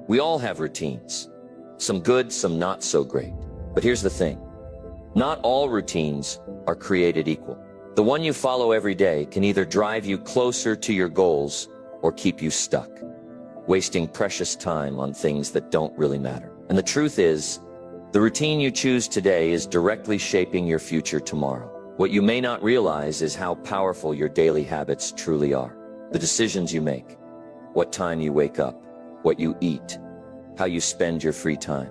We all have routines. Some good, some not so great. But here's the thing. Not all routines are created equal. The one you follow every day can either drive you closer to your goals or keep you stuck, wasting precious time on things that don't really matter. And the truth is, the routine you choose today is directly shaping your future tomorrow. What you may not realize is how powerful your daily habits truly are. The decisions you make, what time you wake up, what you eat, how you spend your free time.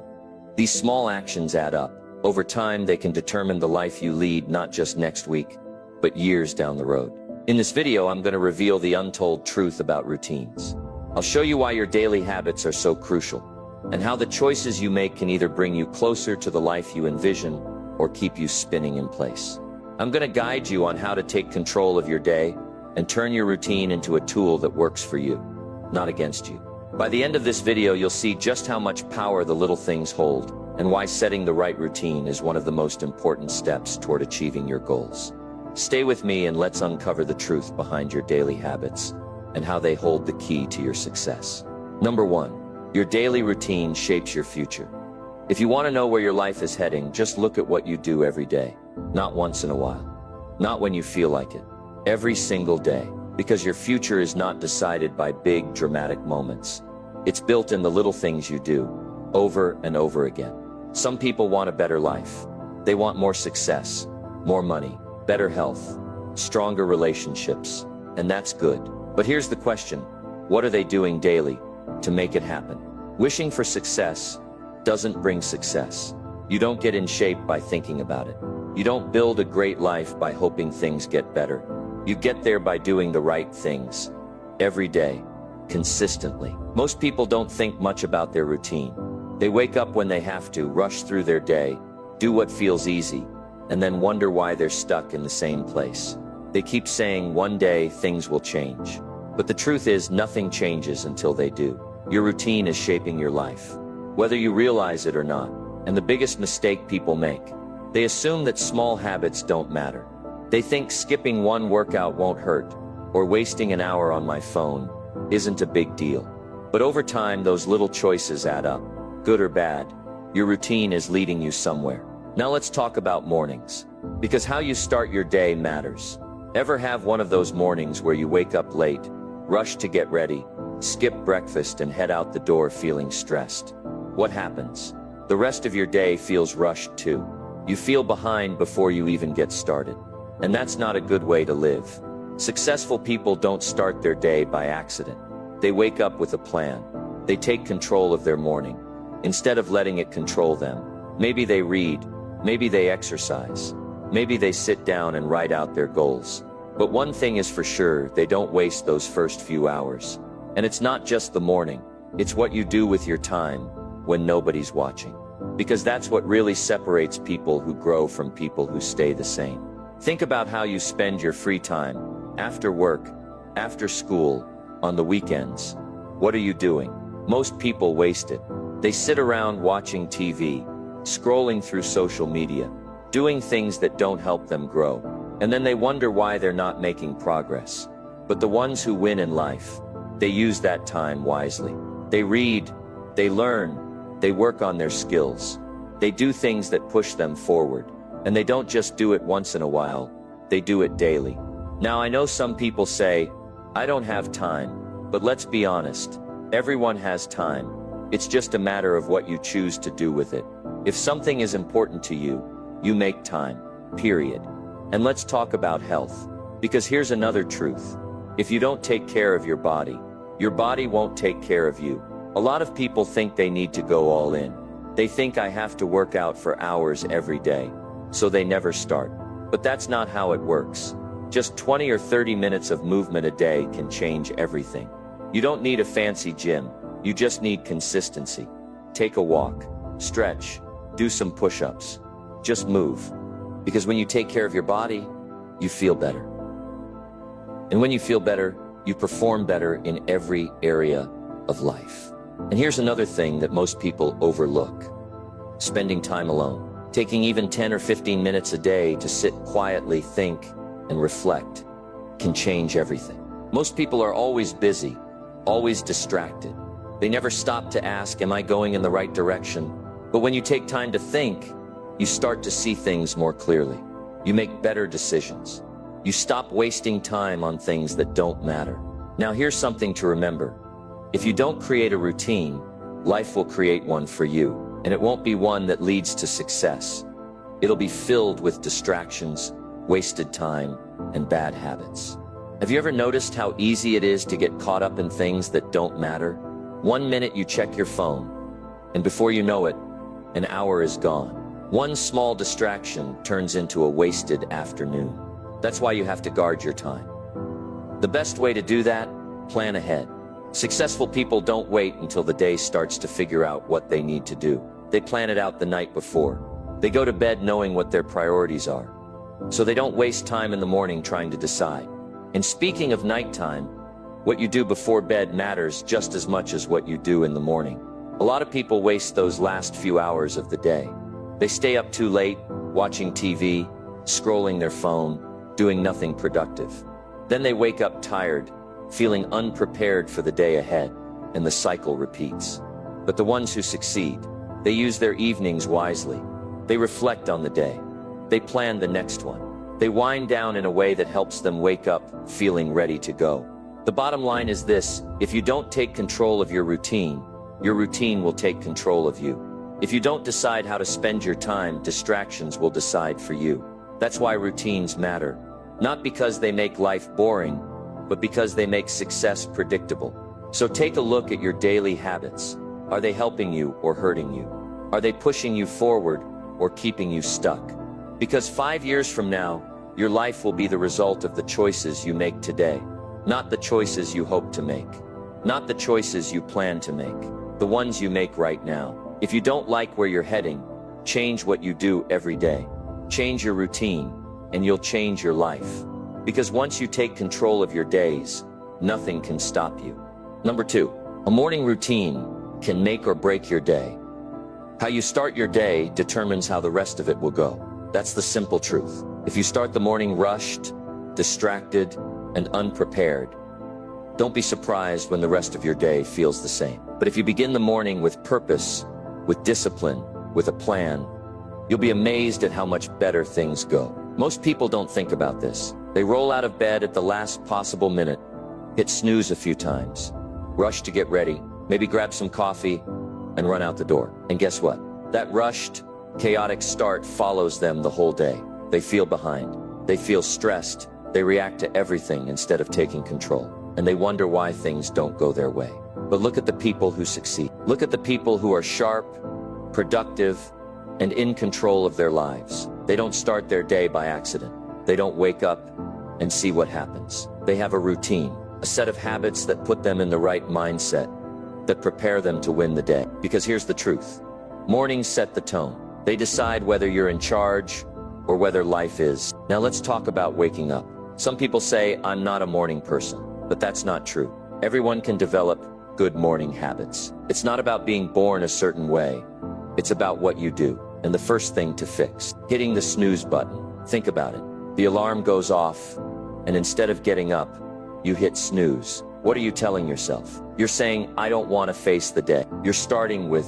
These small actions add up. Over time, they can determine the life you lead, not just next week, but years down the road. In this video, I'm going to reveal the untold truth about routines. I'll show you why your daily habits are so crucial, and how the choices you make can either bring you closer to the life you envision or keep you spinning in place. I'm going to guide you on how to take control of your day and turn your routine into a tool that works for you, not against you. By the end of this video, you'll see just how much power the little things hold, and why setting the right routine is one of the most important steps toward achieving your goals. Stay with me and let's uncover the truth behind your daily habits and how they hold the key to your success. Number 1, your daily routine shapes your future. If you want to know where your life is heading, just look at what you do every day. Not once in a while. Not when you feel like it. Every single day. Because your future is not decided by big, dramatic moments. It's built in the little things you do, over and over again. Some people want a better life. They want more success, more money, better health, stronger relationships, and that's good. But here's the question. What are they doing daily to make it happen? Wishing for success doesn't bring success. You don't get in shape by thinking about it. You don't build a great life by hoping things get better. You get there by doing the right things, every day, consistently. Most people don't think much about their routine. They wake up when they have to, rush through their day, do what feels easy, and then wonder why they're stuck in the same place. They keep saying one day things will change. But the truth is, nothing changes until they do. Your routine is shaping your life, whether you realize it or not. And the biggest mistake people make, they assume that small habits don't matter. They think skipping one workout won't hurt, or wasting an hour on my phone isn't a big deal. But over time, those little choices add up. Good or bad, your routine is leading you somewhere. Now let's talk about mornings, because how you start your day matters. Ever have one of those mornings where you wake up late, rush to get ready, skip breakfast and head out the door feeling stressed? What happens? The rest of your day feels rushed too. You feel behind before you even get started. And that's not a good way to live. Successful people don't start their day by accident. They wake up with a plan. They take control of their morning, instead of letting it control them. Maybe they read, maybe they exercise, maybe they sit down and write out their goals. But one thing is for sure, they don't waste those first few hours. And it's not just the morning, it's what you do with your time when nobody's watching. Because that's what really separates people who grow from people who stay the same. Think about how you spend your free time, after work, after school, on the weekends. What are you doing? Most people waste it. They sit around watching TV, scrolling through social media, doing things that don't help them grow. And then they wonder why they're not making progress. But the ones who win in life, they use that time wisely. They read, they learn, they work on their skills. They do things that push them forward. And they don't just do it once in a while, they do it daily. Now I know some people say, I don't have time, but let's be honest, everyone has time. It's just a matter of what you choose to do with it. If something is important to you, you make time, period. And let's talk about health, because here's another truth. If you don't take care of your body won't take care of you. A lot of people think they need to go all in. They think I have to work out for hours every day, so they never start. But that's not how it works. Just 20 or 30 minutes of movement a day can change everything. You don't need a fancy gym, you just need consistency. Take a walk, stretch, do some push-ups. Just move. Because when you take care of your body, you feel better. And when you feel better, you perform better in every area of life. And here's another thing that most people overlook. Spending time alone. Taking even 10 or 15 minutes a day to sit quietly, think, and reflect can change everything. Most people are always busy, always distracted. They never stop to ask, am I going in the right direction? But when you take time to think, you start to see things more clearly. You make better decisions. You stop wasting time on things that don't matter. Now here's something to remember. If you don't create a routine, life will create one for you, and it won't be one that leads to success. It'll be filled with distractions, wasted time, and bad habits. Have you ever noticed how easy it is to get caught up in things that don't matter? 1 minute you check your phone, and before you know it, an hour is gone. One small distraction turns into a wasted afternoon. That's why you have to guard your time. The best way to do that? Plan ahead. Successful people don't wait until the day starts to figure out what they need to do. They plan it out the night before. They go to bed knowing what their priorities are, so they don't waste time in the morning trying to decide. And speaking of nighttime, what you do before bed matters just as much as what you do in the morning. A lot of people waste those last few hours of the day. They stay up too late, watching TV, scrolling their phone, doing nothing productive. Then they wake up tired, feeling unprepared for the day ahead, and the cycle repeats. But the ones who succeed, they use their evenings wisely. They reflect on the day. They plan the next one. They wind down in a way that helps them wake up feeling ready to go. The bottom line is this: if you don't take control of your routine will take control of you. If you don't decide how to spend your time, distractions will decide for you. That's why routines matter. Not because they make life boring, but because they make success predictable. So take a look at your daily habits. Are they helping you or hurting you? Are they pushing you forward or keeping you stuck? Because 5 years from now, your life will be the result of the choices you make today. Not the choices you hope to make. Not the choices you plan to make. The ones you make right now. If you don't like where you're heading, change what you do every day. Change your routine, and you'll change your life. Because once you take control of your days, nothing can stop you. Number 2, a morning routine can make or break your day. How you start your day determines how the rest of it will go. That's the simple truth. If you start the morning rushed, distracted, and unprepared, don't be surprised when the rest of your day feels the same. But if you begin the morning with purpose, with discipline, with a plan, you'll be amazed at how much better things go. Most people don't think about this. They roll out of bed at the last possible minute, hit snooze a few times, rush to get ready, maybe grab some coffee, and run out the door. And guess what? That rushed, chaotic start follows them the whole day. They feel behind. They feel stressed. They react to everything instead of taking control. And they wonder why things don't go their way. But look at the people who succeed. Look at the people who are sharp, productive, and in control of their lives. They don't start their day by accident. They don't wake up and see what happens. They have a routine, a set of habits that put them in the right mindset, that prepare them to win the day. Because here's the truth. Mornings set the tone. They decide whether you're in charge or whether life is. Now let's talk about waking up. Some people say, I'm not a morning person, but that's not true. Everyone can develop good morning habits. It's not about being born a certain way. It's about what you do. And the first thing to fix, hitting the snooze button. Think about it. The alarm goes off, and instead of getting up, you hit snooze. What are you telling yourself? You're saying, I don't want to face the day. You're starting with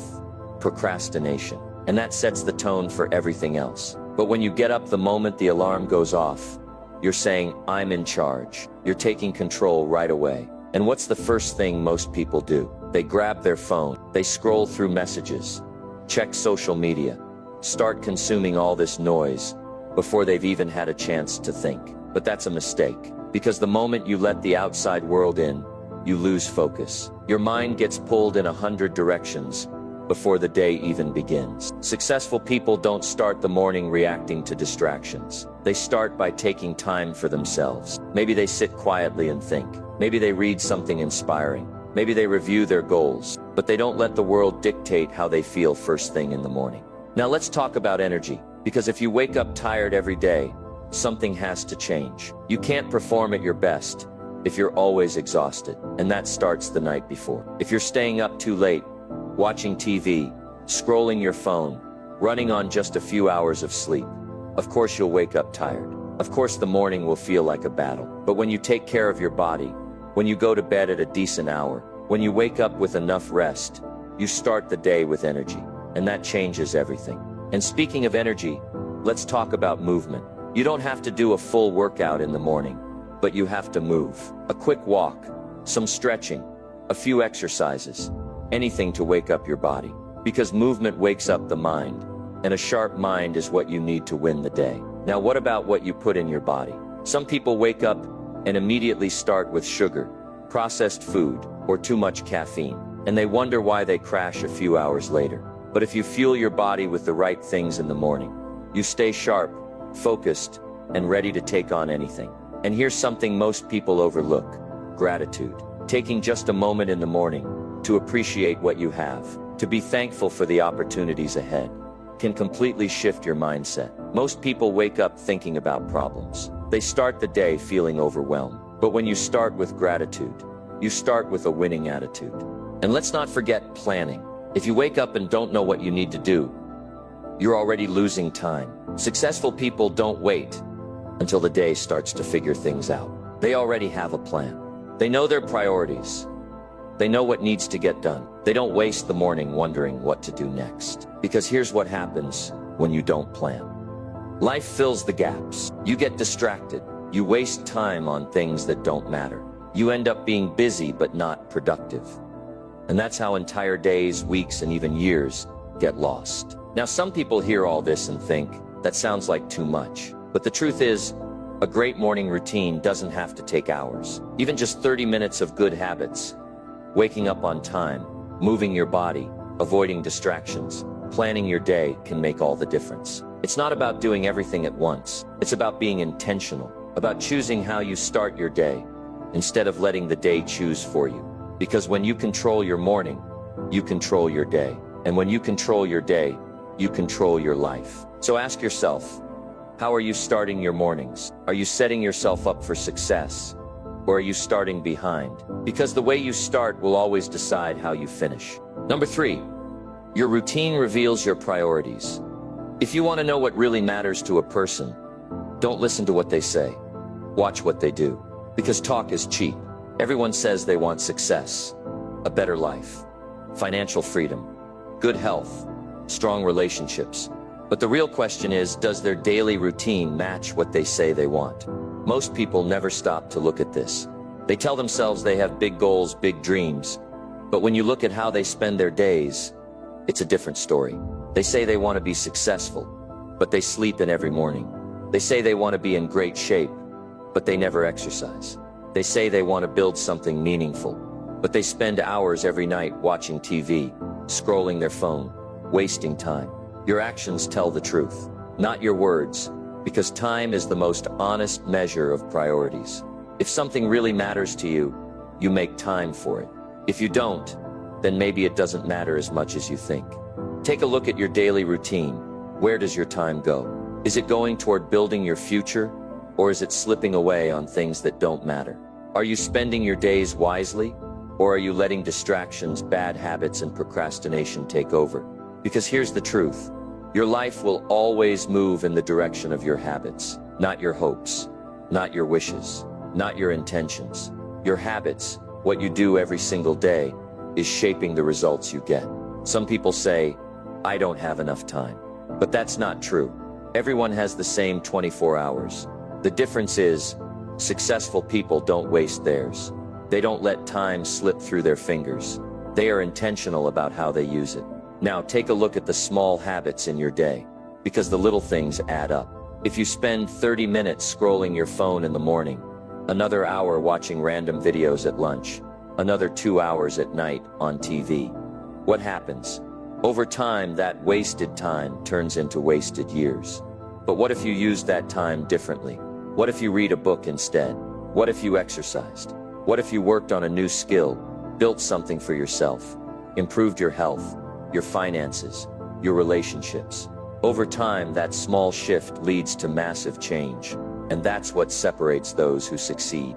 procrastination, and that sets the tone for everything else. But when you get up the moment the alarm goes off, you're saying, I'm in charge. You're taking control right away. And what's the first thing most people do? They grab their phone. They scroll through messages, check social media, start consuming all this noise before they've even had a chance to think. But that's a mistake, because the moment you let the outside world in, you lose focus. Your mind gets pulled in 100 directions before the day even begins. Successful people don't start the morning reacting to distractions. They start by taking time for themselves. Maybe they sit quietly and think. Maybe they read something inspiring. Maybe they review their goals. But they don't let the world dictate how they feel first thing in the morning. Now let's talk about energy. Because if you wake up tired every day, something has to change. You can't perform at your best if you're always exhausted. And that starts the night before. If you're staying up too late, watching TV, scrolling your phone, running on just a few hours of sleep, of course you'll wake up tired. Of course the morning will feel like a battle. But when you take care of your body, when you go to bed at a decent hour, When you wake up with enough rest, you start the day with energy, and that changes everything. And speaking of energy, let's talk about movement. You don't have to do a full workout in the morning, but you have to move. A quick walk, some stretching, a few exercises, anything to wake up your body. Because movement wakes up the mind, and a sharp mind is what you need to win the day. Now, what about what you put in your body? Some people wake up and immediately start with sugar, processed food, or too much caffeine, and they wonder why they crash a few hours later. But if you fuel your body with the right things in the morning, you stay sharp, focused, and ready to take on anything. And here's something most people overlook: gratitude. Taking just a moment in the morning to appreciate what you have, to be thankful for the opportunities ahead, can completely shift your mindset. Most people wake up thinking about problems. They start the day feeling overwhelmed. But when you start with gratitude, you start with a winning attitude. And let's not forget planning. If you wake up and don't know what you need to do, you're already losing time. Successful people don't wait until the day starts to figure things out. They already have a plan. They know their priorities. They know what needs to get done. They don't waste the morning wondering what to do next. Because here's what happens when you don't plan. Life fills the gaps. You get distracted. You waste time on things that don't matter. You end up being busy but not productive. And that's how entire days, weeks, and even years get lost. Now, some people hear all this and think, that sounds like too much. But the truth is, a great morning routine doesn't have to take hours. Even just 30 minutes of good habits, waking up on time, moving your body, avoiding distractions, planning your day can make all the difference. It's not about doing everything at once. It's about being intentional, about choosing how you start your day instead of letting the day choose for you. Because when you control your morning, you control your day. And when you control your day, you control your life. So ask yourself, how are you starting your mornings? Are you setting yourself up for success? Or are you starting behind? Because the way you start will always decide how you finish. Number 3, your routine reveals your priorities. If you want to know what really matters to a person, don't listen to what they say. Watch what they do. Because talk is cheap. Everyone says they want success, a better life, financial freedom, good health, strong relationships. But the real question is, does their daily routine match what they say they want? Most people never stop to look at this. They tell themselves they have big goals, big dreams. But when you look at how they spend their days, it's a different story. They say they want to be successful, but they sleep in every morning. They say they want to be in great shape, but they never exercise. They say they want to build something meaningful, but they spend hours every night watching TV, scrolling their phone, wasting time. Your actions tell the truth, not your words, because time is the most honest measure of priorities. If something really matters to you, you make time for it. If you don't, then maybe it doesn't matter as much as you think. Take a look at your daily routine. Where does your time go? Is it going toward building your future, or is it slipping away on things that don't matter? Are you spending your days wisely, or are you letting distractions, bad habits, and procrastination take over? Because here's the truth. Your life will always move in the direction of your habits, not your hopes, not your wishes, not your intentions. Your habits, what you do every single day, is shaping the results you get. Some people say, I don't have enough time. But that's not true. Everyone has the same 24 hours. The difference is, successful people don't waste theirs. They don't let time slip through their fingers. They are intentional about how they use it. Now take a look at the small habits in your day, because the little things add up. If you spend 30 minutes scrolling your phone in the morning, another hour watching random videos at lunch, another 2 hours at night on TV, what happens? Over time, that wasted time turns into wasted years. But what if you used that time differently? What if you read a book instead? What if you exercised? What if you worked on a new skill, built something for yourself, improved your health, your finances, your relationships? Over time, that small shift leads to massive change. And that's what separates those who succeed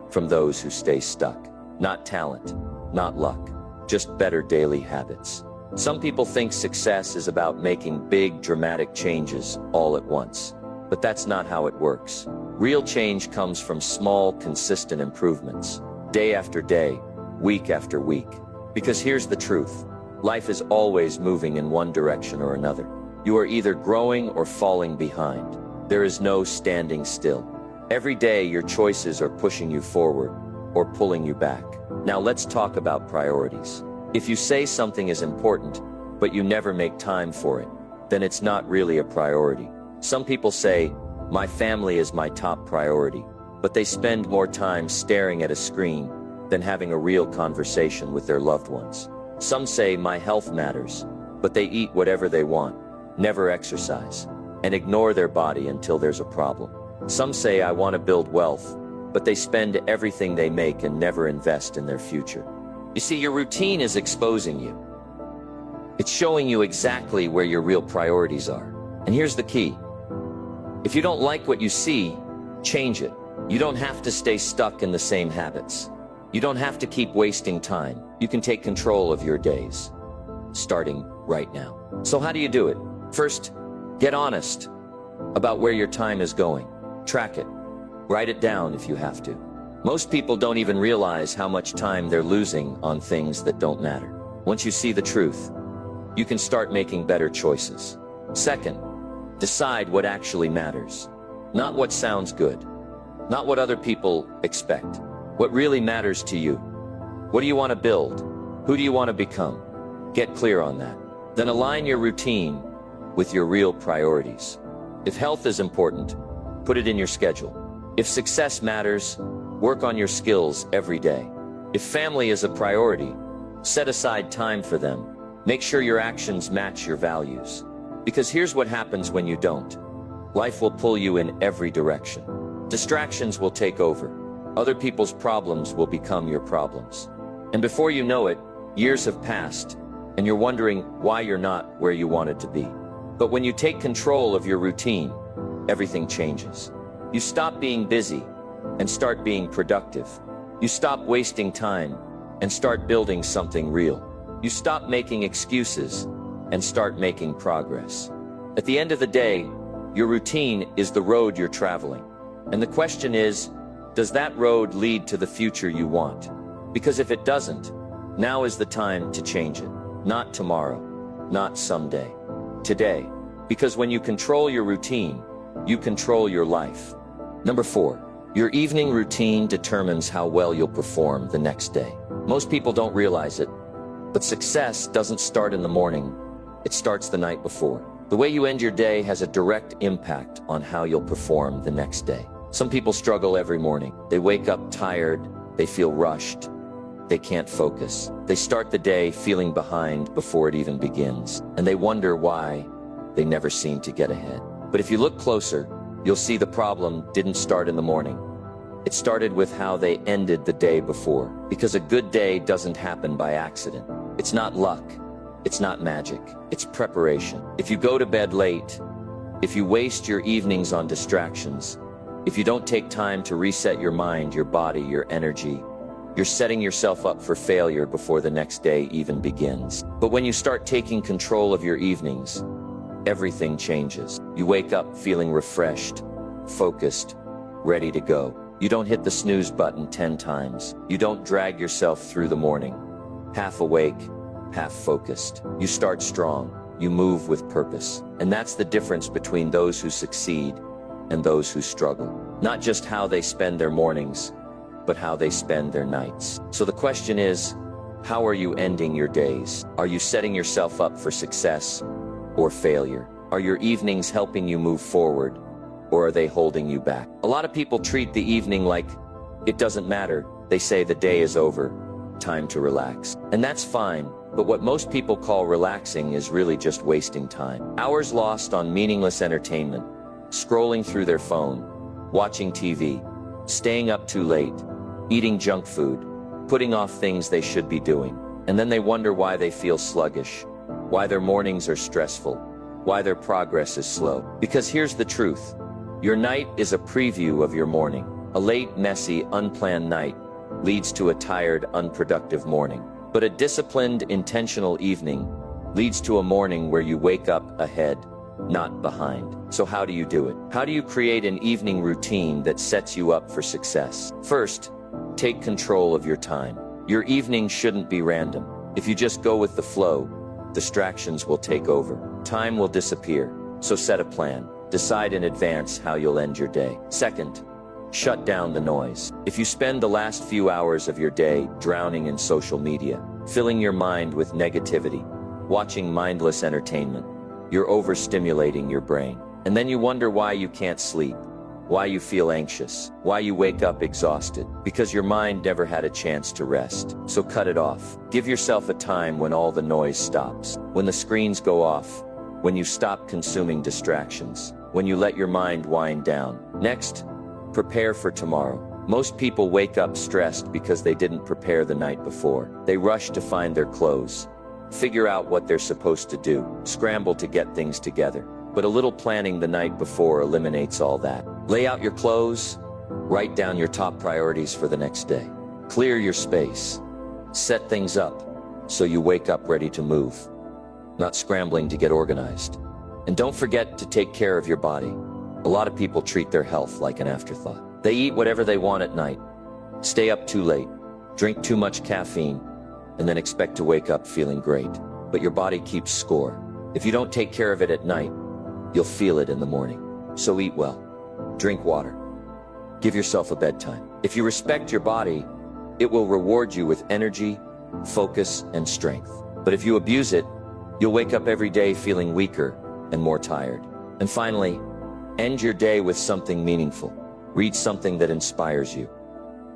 from those who stay stuck. Not talent, not luck, just better daily habits. Some people think success is about making big, dramatic changes all at once. But that's not how it works. Real change comes from small, consistent improvements. Day after day, week after week. Because here's the truth. Life is always moving in one direction or another. You are either growing or falling behind. There is no standing still. Every day your choices are pushing you forward or pulling you back. Now let's talk about priorities. If you say something is important, but you never make time for it, then it's not really a priority. Some people say, my family is my top priority, but they spend more time staring at a screen than having a real conversation with their loved ones. Some say my health matters, but they eat whatever they want, never exercise, and ignore their body until there's a problem. Some say I want to build wealth, but they spend everything they make and never invest in their future. You see, your routine is exposing you. It's showing you exactly where your real priorities are. And here's the key. If you don't like what you see, change it. You don't have to stay stuck in the same habits. You don't have to keep wasting time. You can take control of your days, starting right now. So how do you do it? First, get honest about where your time is going. Track it. Write it down if you have to. Most people don't even realize how much time they're losing on things that don't matter. Once you see the truth, you can start making better choices. Second, decide what actually matters. Not what sounds good. Not what other people expect. What really matters to you. What do you want to build? Who do you want to become? Get clear on that. Then align your routine with your real priorities. If health is important, put it in your schedule. If success matters, work on your skills every day. If family is a priority, set aside time for them. Make sure your actions match your values. Because here's what happens when you don't. Life will pull you in every direction. Distractions will take over. Other people's problems will become your problems. And before you know it, years have passed, and you're wondering why you're not where you wanted to be. But when you take control of your routine, everything changes. You stop being busy and start being productive. You stop wasting time and start building something real. You stop making excuses and start making progress. At the end of the day, your routine is the road you're traveling. And the question is, does that road lead to the future you want? Because if it doesn't, now is the time to change it. Not tomorrow, not someday. Today. Because when you control your routine, you control your life. Number 4, your evening routine determines how well you'll perform the next day. Most people don't realize it, but success doesn't start in the morning. It starts the night before. The way you end your day has a direct impact on how you'll perform the next day. Some people struggle every morning. They wake up tired, they feel rushed, they can't focus. They start the day feeling behind before it even begins, and they wonder why they never seem to get ahead. But if you look closer, you'll see the problem didn't start in the morning. It started with how they ended the day before. Because a good day doesn't happen by accident. It's not luck. It's not magic. It's preparation. If you go to bed late, if you waste your evenings on distractions, if you don't take time to reset your mind, your body, your energy, you're setting yourself up for failure before the next day even begins. But when you start taking control of your evenings, everything changes. You wake up feeling refreshed, focused, ready to go. You don't hit the snooze button 10 times. You don't drag yourself through the morning, half awake, half focused. You start strong. You move with purpose. And that's the difference between those who succeed and those who struggle. Not just how they spend their mornings, but how they spend their nights. So the question is, how are you ending your days? Are you setting yourself up for success or failure? Are your evenings helping you move forward, or are they holding you back? A lot of people treat the evening like it doesn't matter. They say the day is over, time to relax. And that's fine, but what most people call relaxing is really just wasting time. Hours lost on meaningless entertainment, scrolling through their phone, watching TV, staying up too late, eating junk food, putting off things they should be doing. And then they wonder why they feel sluggish, why their mornings are stressful, why their progress is slow. Because here's the truth. Your night is a preview of your morning. A late, messy, unplanned night leads to a tired, unproductive morning. But a disciplined, intentional evening leads to a morning where you wake up ahead, not behind. So how do you do it? How do you create an evening routine that sets you up for success? First, take control of your time. Your evening shouldn't be random. If you just go with the flow, distractions will take over. Time will disappear. So set a plan. Decide in advance how you'll end your day. Second, shut down the noise. If you spend the last few hours of your day drowning in social media, filling your mind with negativity, watching mindless entertainment, you're overstimulating your brain. And then you wonder why you can't sleep, why you feel anxious, why you wake up exhausted, because your mind never had a chance to rest. So cut it off. Give yourself a time when all the noise stops, when the screens go off, when you stop consuming distractions, when you let your mind wind down. Next, prepare for tomorrow. Most people wake up stressed because they didn't prepare the night before. They rush to find their clothes, figure out what they're supposed to do, scramble to get things together. But a little planning the night before eliminates all that. Lay out your clothes, write down your top priorities for the next day. Clear your space, set things up so you wake up ready to move, not scrambling to get organized. And don't forget to take care of your body. A lot of people treat their health like an afterthought. They eat whatever they want at night, stay up too late, drink too much caffeine, and then expect to wake up feeling great. But your body keeps score. If you don't take care of it at night, you'll feel it in the morning. So eat well, drink water, give yourself a bedtime. If you respect your body, it will reward you with energy, focus, and strength. But if you abuse it, you'll wake up every day feeling weaker and more tired. And finally, end your day with something meaningful. Read something that inspires you.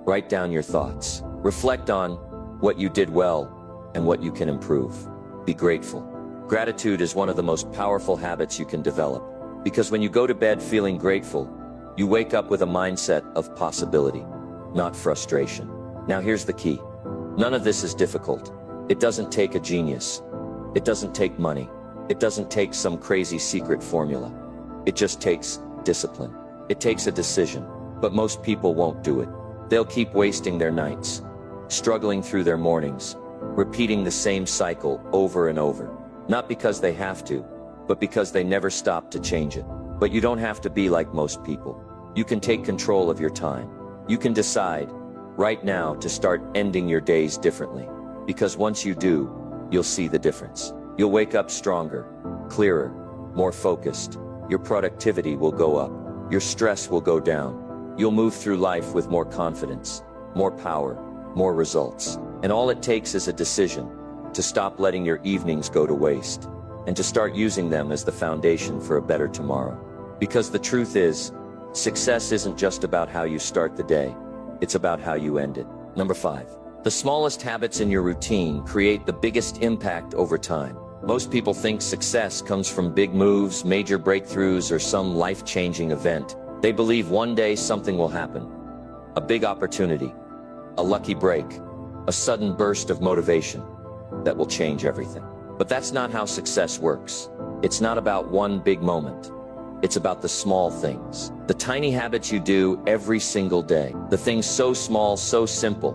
Write down your thoughts. Reflect on what you did well and what you can improve. Be grateful. Gratitude is one of the most powerful habits you can develop, because when you go to bed feeling grateful, you wake up with a mindset of possibility, not frustration. Now here's the key. None of this is difficult. It doesn't take a genius. It doesn't take money. It doesn't take some crazy secret formula. It just takes discipline. It takes a decision. But most people won't do it. They'll keep wasting their nights, struggling through their mornings, repeating the same cycle over and over. Not because they have to, but because they never stop to change it. But you don't have to be like most people. You can take control of your time. You can decide right now to start ending your days differently. Because once you do, you'll see the difference. You'll wake up stronger, clearer, more focused. Your productivity will go up. Your stress will go down. You'll move through life with more confidence, more power, more results. And all it takes is a decision to stop letting your evenings go to waste and to start using them as the foundation for a better tomorrow. Because the truth is, success isn't just about how you start the day. It's about how you end it. Number 5. The smallest habits in your routine create the biggest impact over time. Most people think success comes from big moves, major breakthroughs, or some life-changing event. They believe one day something will happen. A big opportunity, a lucky break, a sudden burst of motivation that will change everything. But that's not how success works. It's not about one big moment. It's about the small things, the tiny habits you do every single day, the things so small, so simple,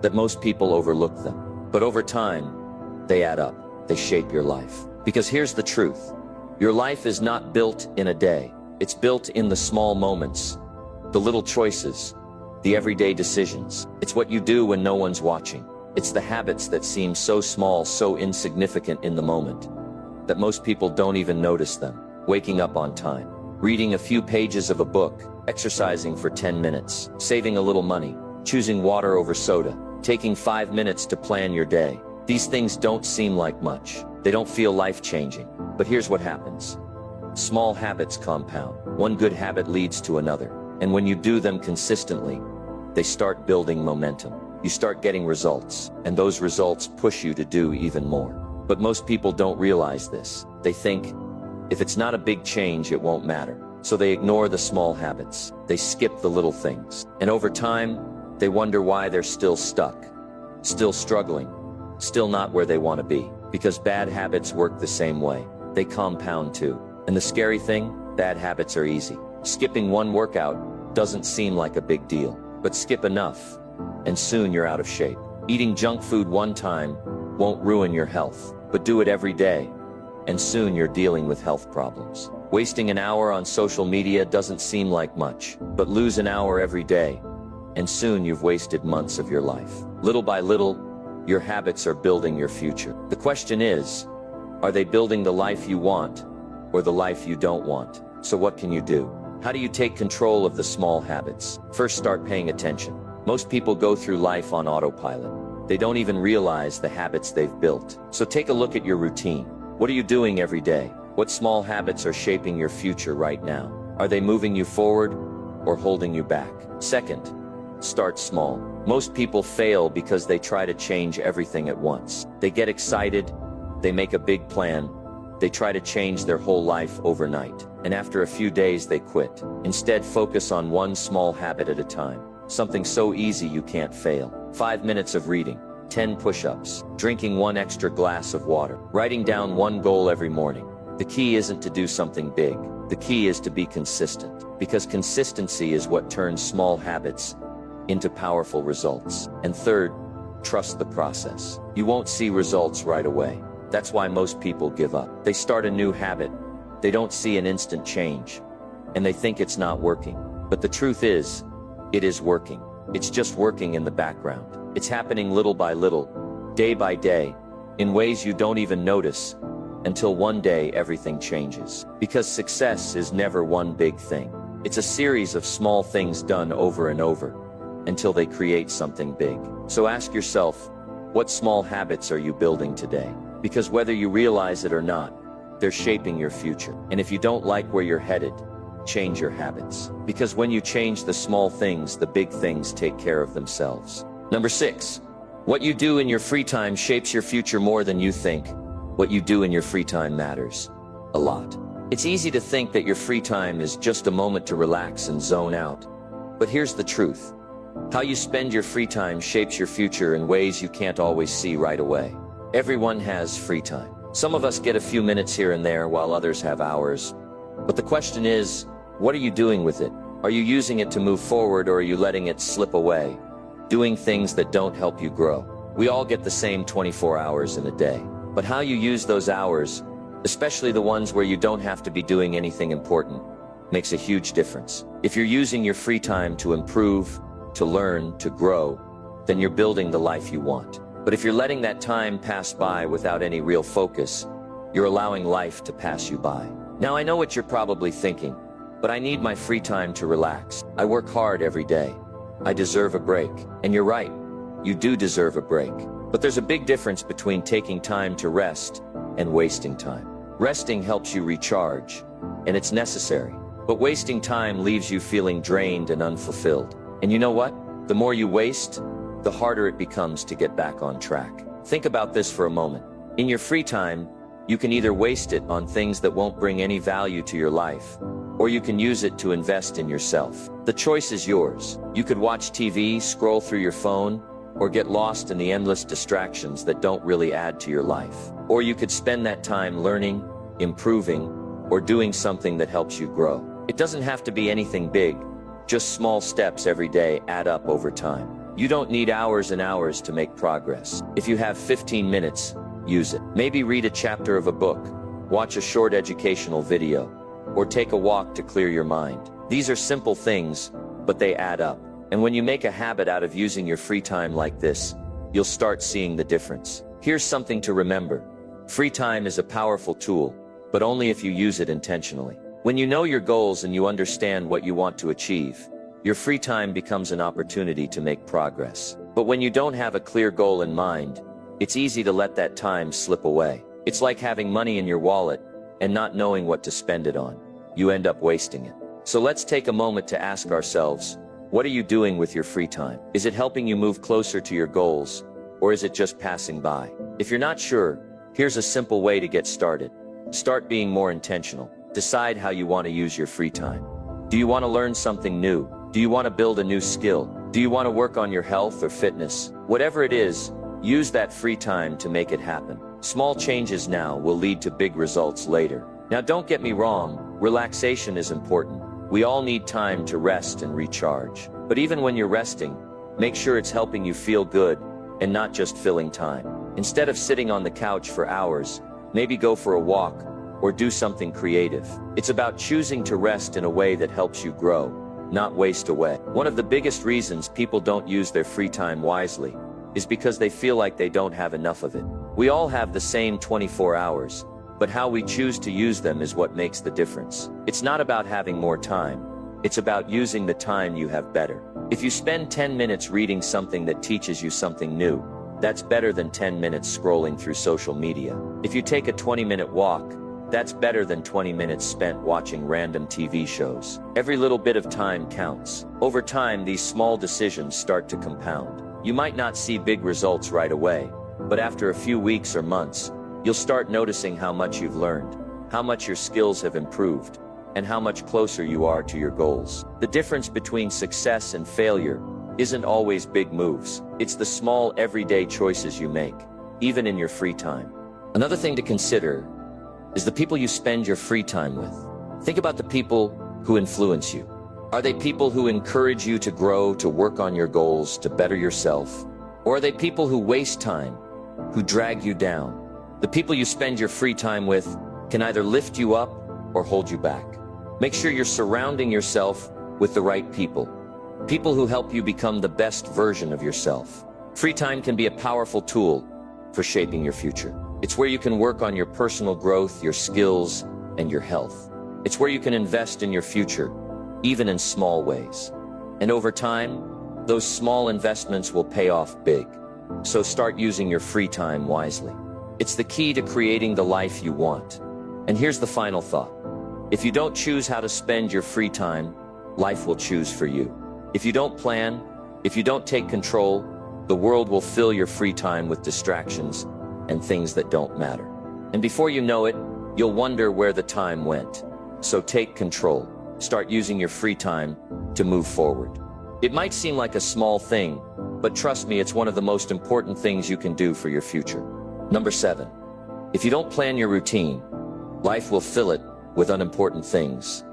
that most people overlook them. But over time, they add up. They shape your life. Because here's the truth. Your life is not built in a day. It's built in the small moments, the little choices, the everyday decisions. It's what you do when no one's watching. It's the habits that seem so small, so insignificant in the moment, that most people don't even notice them. Waking up on time, reading a few pages of a book, exercising for 10 minutes, saving a little money, choosing water over soda, taking 5 minutes to plan your day. These things don't seem like much. They don't feel life-changing. But here's what happens. Small habits compound. One good habit leads to another. And when you do them consistently, they start building momentum. You start getting results, and those results push you to do even more. But most people don't realize this. They think, if it's not a big change, it won't matter. So they ignore the small habits. They skip the little things. And over time, they wonder why they're still stuck, still struggling, still not where they want to be. Because bad habits work the same way. They compound too. And the scary thing, bad habits are easy. Skipping one workout doesn't seem like a big deal. But skip enough, and soon you're out of shape. Eating junk food one time won't ruin your health. But do it every day, and soon you're dealing with health problems. Wasting an hour on social media doesn't seem like much. But lose an hour every day, and soon you've wasted months of your life. Little by little, your habits are building your future. The question is, are they building the life you want or the life you don't want? So what can you do? How do you take control of the small habits? First, start paying attention. Most people go through life on autopilot. They don't even realize the habits they've built. So take a look at your routine. What are you doing every day? What small habits are shaping your future right now? Are they moving you forward or holding you back? Second, start small. Most people fail because they try to change everything at once. They get excited, they make a big plan, they try to change their whole life overnight, and after a few days they quit. Instead, focus on one small habit at a time. Something so easy you can't fail. 5 minutes of reading, 10 push-ups, drinking 1 extra glass of water, writing down 1 goal every morning. The key isn't to do something big. The key is to be consistent, because consistency is what turns small habits into powerful results. And third, trust the process. You won't see results right away. That's why most people give up. They start a new habit, they don't see an instant change, and they think it's not working. But the truth is, it is working. It's just working in the background. It's happening little by little, day by day, in ways you don't even notice, until one day everything changes. Because success is never one big thing. It's a series of small things done over and over, until they create something big. So ask yourself, what small habits are you building today? Because whether you realize it or not, they're shaping your future. And if you don't like where you're headed, change your habits. Because when you change the small things, the big things take care of themselves. Number 6, what you do in your free time shapes your future more than you think. What you do in your free time matters a lot. It's easy to think that your free time is just a moment to relax and zone out. But here's the truth. How you spend your free time shapes your future in ways you can't always see right away. Everyone has free time. Some of us get a few minutes here and there while others have hours. But the question is, what are you doing with it? Are you using it to move forward, or are you letting it slip away, doing things that don't help you grow? We all get the same 24 hours in a day. But how you use those hours, especially the ones where you don't have to be doing anything important, makes a huge difference. If you're using your free time to improve, to learn, to grow, then you're building the life you want. But if you're letting that time pass by without any real focus, you're allowing life to pass you by. Now I know what you're probably thinking, but I need my free time to relax. I work hard every day. I deserve a break. And you're right, you do deserve a break. But there's a big difference between taking time to rest and wasting time. Resting helps you recharge, and it's necessary. But wasting time leaves you feeling drained and unfulfilled. And you know what? The more you waste, the harder it becomes to get back on track. Think about this for a moment. In your free time, you can either waste it on things that won't bring any value to your life, or you can use it to invest in yourself. The choice is yours. You could watch TV, scroll through your phone, or get lost in the endless distractions that don't really add to your life. Or you could spend that time learning, improving, or doing something that helps you grow. It doesn't have to be anything big. Just small steps every day add up over time. You don't need hours and hours to make progress. If you have 15 minutes, use it. Maybe read a chapter of a book, watch a short educational video, or take a walk to clear your mind. These are simple things, but they add up. And when you make a habit out of using your free time like this, you'll start seeing the difference. Here's something to remember. Free time is a powerful tool, but only if you use it intentionally. When you know your goals and you understand what you want to achieve, your free time becomes an opportunity to make progress. But when you don't have a clear goal in mind, it's easy to let that time slip away. It's like having money in your wallet and not knowing what to spend it on. You end up wasting it. So let's take a moment to ask ourselves, what are you doing with your free time? Is it helping you move closer to your goals, or is it just passing by? If you're not sure, here's a simple way to get started. Start being more intentional. Decide how you want to use your free time. Do you want to learn something new? Do you want to build a new skill? Do you want to work on your health or fitness? Whatever it is, use that free time to make it happen. Small changes now will lead to big results later. Now don't get me wrong, relaxation is important. We all need time to rest and recharge. But even when you're resting, make sure it's helping you feel good and not just filling time. Instead of sitting on the couch for hours, maybe go for a walk or do something creative. It's about choosing to rest in a way that helps you grow, not waste away. One of the biggest reasons people don't use their free time wisely is because they feel like they don't have enough of it. We all have the same 24 hours, but how we choose to use them is what makes the difference. It's not about having more time. It's about using the time you have better. If you spend 10 minutes reading something that teaches you something new, that's better than 10 minutes scrolling through social media. If you take a 20-minute walk, that's better than 20 minutes spent watching random TV shows. Every little bit of time counts. Over time, these small decisions start to compound. You might not see big results right away, but after a few weeks or months, you'll start noticing how much you've learned, how much your skills have improved, and how much closer you are to your goals. The difference between success and failure isn't always big moves. It's the small, everyday choices you make, even in your free time. Another thing to consider is the people you spend your free time with. Think about the people who influence you. Are they people who encourage you to grow, to work on your goals, to better yourself? Or are they people who waste time, who drag you down? The people you spend your free time with can either lift you up or hold you back. Make sure you're surrounding yourself with the right people. People who help you become the best version of yourself. Free time can be a powerful tool for shaping your future. It's where you can work on your personal growth, your skills, and your health. It's where you can invest in your future, even in small ways. And over time, those small investments will pay off big. So start using your free time wisely. It's the key to creating the life you want. And here's the final thought. If you don't choose how to spend your free time, life will choose for you. If you don't plan, if you don't take control, the world will fill your free time with distractions and things that don't matter. And before you know it, you'll wonder where the time went. So take control. Start using your free time to move forward. It might seem like a small thing, but trust me, it's one of the most important things you can do for your future. Number 7, if you don't plan your routine, life will fill it with unimportant things.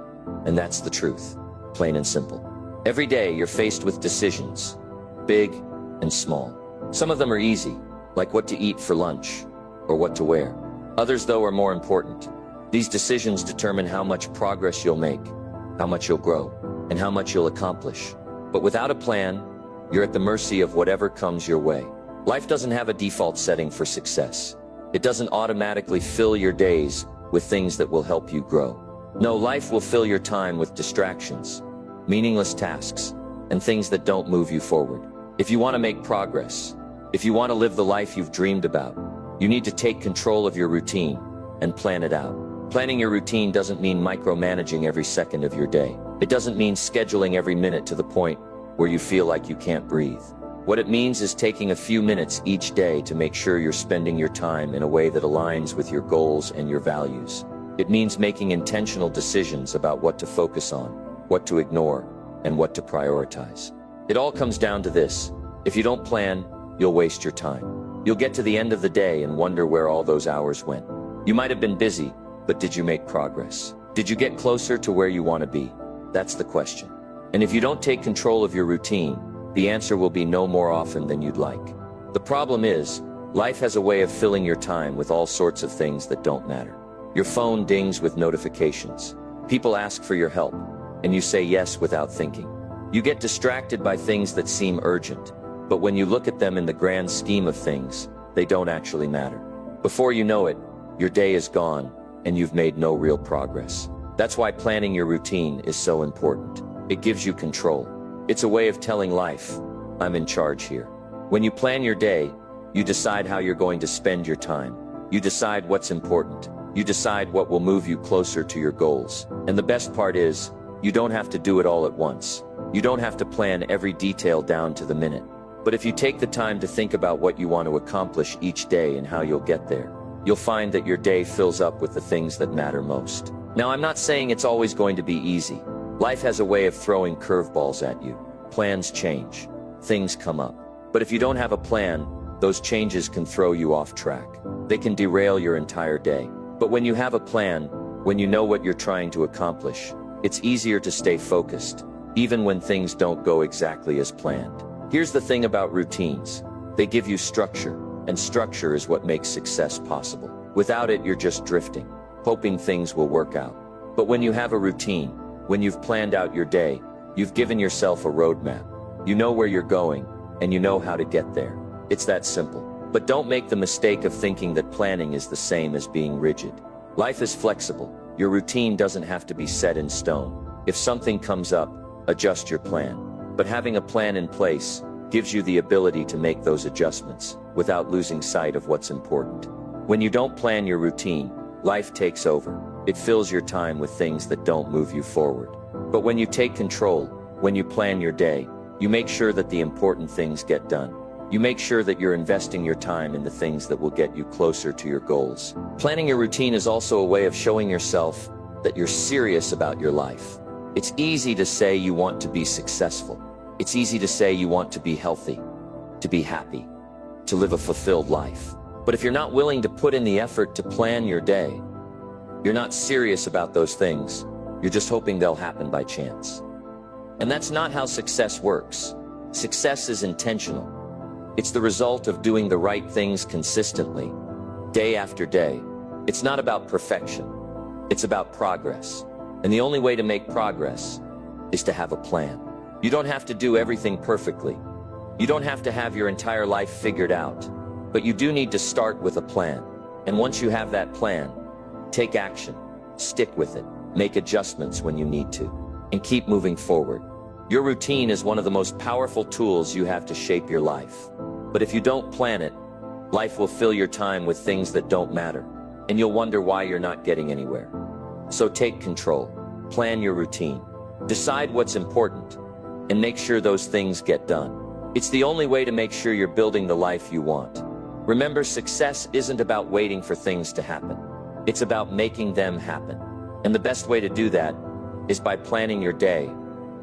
And that's the truth, plain and simple. Every day you're faced with decisions, big and small. Some of them are easy, like what to eat for lunch or what to wear. Others, though, are more important. These decisions determine how much progress you'll make, how much you'll grow, and how much you'll accomplish. But without a plan, you're at the mercy of whatever comes your way. Life doesn't have a default setting for success. It doesn't automatically fill your days with things that will help you grow. No, life will fill your time with distractions, meaningless tasks, and things that don't move you forward. If you want to make progress, if you want to live the life you've dreamed about, you need to take control of your routine and plan it out. Planning your routine doesn't mean micromanaging every second of your day. It doesn't mean scheduling every minute to the point where you feel like you can't breathe. What it means is taking a few minutes each day to make sure you're spending your time in a way that aligns with your goals and your values. It means making intentional decisions about what to focus on, what to ignore, and what to prioritize. It all comes down to this. If you don't plan, you'll waste your time. You'll get to the end of the day and wonder where all those hours went. You might have been busy, but did you make progress? Did you get closer to where you want to be? That's the question. And if you don't take control of your routine, the answer will be no more often than you'd like. The problem is, life has a way of filling your time with all sorts of things that don't matter. Your phone dings with notifications. People ask for your help, and you say yes without thinking. You get distracted by things that seem urgent, but when you look at them in the grand scheme of things, they don't actually matter. Before you know it, your day is gone, and you've made no real progress. That's why planning your routine is so important. It gives you control. It's a way of telling life, I'm in charge here. When you plan your day, you decide how you're going to spend your time. You decide what's important. You decide what will move you closer to your goals. And the best part is, you don't have to do it all at once. You don't have to plan every detail down to the minute. But if you take the time to think about what you want to accomplish each day and how you'll get there, you'll find that your day fills up with the things that matter most. Now, I'm not saying it's always going to be easy. Life has a way of throwing curveballs at you. Plans change. Things come up. But if you don't have a plan, those changes can throw you off track. They can derail your entire day. But when you have a plan, when you know what you're trying to accomplish, it's easier to stay focused, even when things don't go exactly as planned. Here's the thing about routines. They give you structure, and structure is what makes success possible. Without it, you're just drifting, hoping things will work out. But when you have a routine, when you've planned out your day, You've given yourself a roadmap. You know where you're going, and you know how to get there. It's that simple. But don't make the mistake of thinking that planning is the same as being rigid. Life is flexible. Your routine doesn't have to be set in stone. If something comes up, adjust your plan. But having a plan in place gives you the ability to make those adjustments without losing sight of what's important. When you don't plan your routine, life takes over. It fills your time with things that don't move you forward. But when you take control, when you plan your day, you make sure that the important things get done. You make sure that you're investing your time in the things that will get you closer to your goals. Planning your routine is also a way of showing yourself that you're serious about your life. It's easy to say you want to be successful. It's easy to say you want to be healthy, to be happy, to live a fulfilled life. But if you're not willing to put in the effort to plan your day, you're not serious about those things. You're just hoping they'll happen by chance. And that's not how success works. Success is intentional. It's the result of doing the right things consistently, day after day. It's not about perfection. It's about progress. And the only way to make progress is to have a plan. You don't have to do everything perfectly. You don't have to have your entire life figured out. But you do need to start with a plan. And once you have that plan, take action, stick with it, make adjustments when you need to, and keep moving forward. Your routine is one of the most powerful tools you have to shape your life. But if you don't plan it, life will fill your time with things that don't matter, and you'll wonder why you're not getting anywhere. So take control, plan your routine, decide what's important, and make sure those things get done. It's the only way to make sure you're building the life you want. Remember, success isn't about waiting for things to happen. It's about making them happen. And the best way to do that is by planning your day,